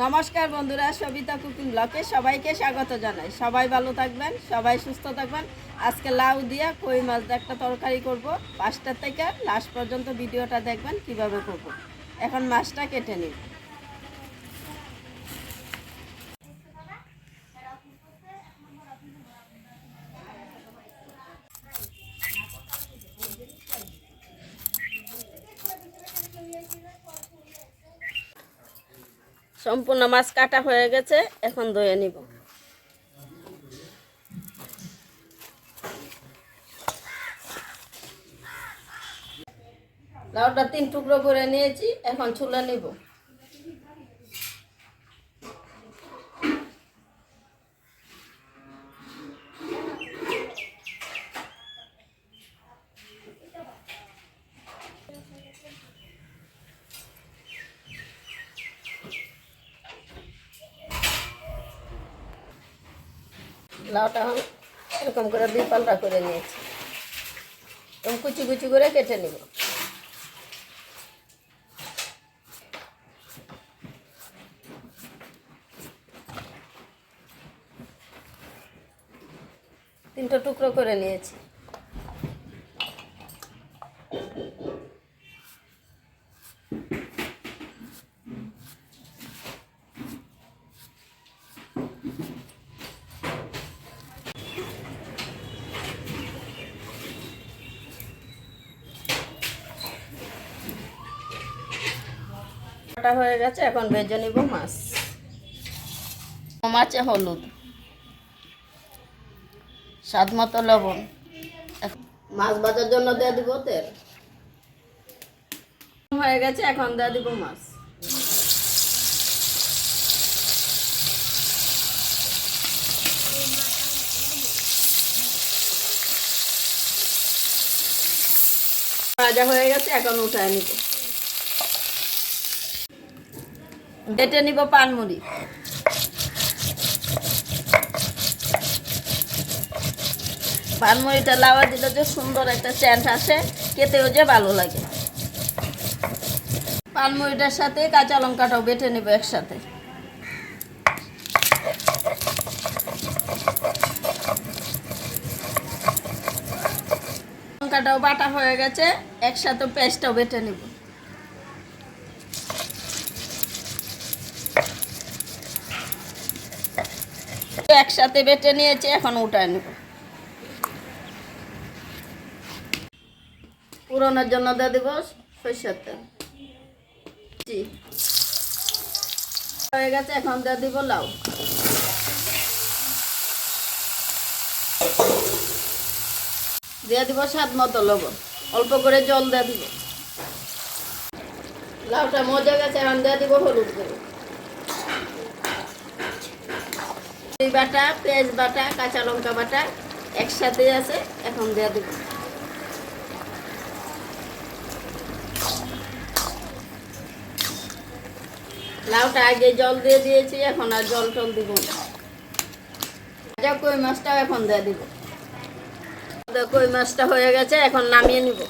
নমস্কার বন্ধুরা, সবিতা কুকিং ব্লগে সবাইকে স্বাগত জানাই। সবাই ভালো থাকবেন, সবাই সুস্থ থাকবেন। আজকে লাউ দিয়ে কই মাছ দিয়ে একটা তরকারি করব। 5টা থেকে লাস্ট পর্যন্ত ভিডিওটা দেখবেন কিভাবে করব। এখন মাছটা কেটে নিব। সম্পূর্ণ মাছ কাটা হয়ে গেছে, এখন ধুয়ে নিব। লাউটা 3 টুকরো করে নিয়েছি, এখন ছুলে নিব। লাউটা এরকম করে 2 পাল্টা করে নিয়েছি, এরকম কুচি কুচি করে কেটে নিব। তিনটা টুকরো করে নিয়েছি। কাটা হয়ে গেছে, এখন ভেজে নিব মাছ। মাছে হলুদ, স্বাদ মতো লবণ। মাছ ভাজার জন্য দিয়ে দিব তেল। হয়ে গেছে, এখন দিয়ে দিব মাছ। ভাজা হয়ে গেছে, এখন উঠায় নিব। বেটে নিব পানমুড়ি। পানমুড়িটা লাউয়া দিলে যে সুন্দর একটা সেন্ট আসে, খেতেও যে ভালো লাগে। পানমুড়িটার সাথে কাঁচা লঙ্কাটাও বেটে নিব একসাথে। লঙ্কাটাও বাটা হয়ে গেছে, একসাথে পেস্টটাও বেটে নিব। একসাথে বেটে নিয়েছি, এখন উঠায় নিব। পুরনের জন্য দিয়ে দিব সরষের তেল। হয়ে গেছে, এখন দিয়ে দিব লাউ। দিয়ে দিব স্বাদ মতো লবণ, অল্প করে জল দিয়ে দিব। লাউটা মজা গেছে, এখন দিয়ে দিব হলুদ গুঁড়ো। বাটা, পেঁয়াজ বাটা, কাঁচা লঙ্কা বাটা একসাথে আছে, এখন দিয়ে দিব। লাউটা আগে জল দিয়ে দিয়েছি, এখন আর জল টল দিব না। কই মাছটাও এখন দিয়ে দিব। কই মাছটা হয়ে গেছে, এখন নামিয়ে নিব।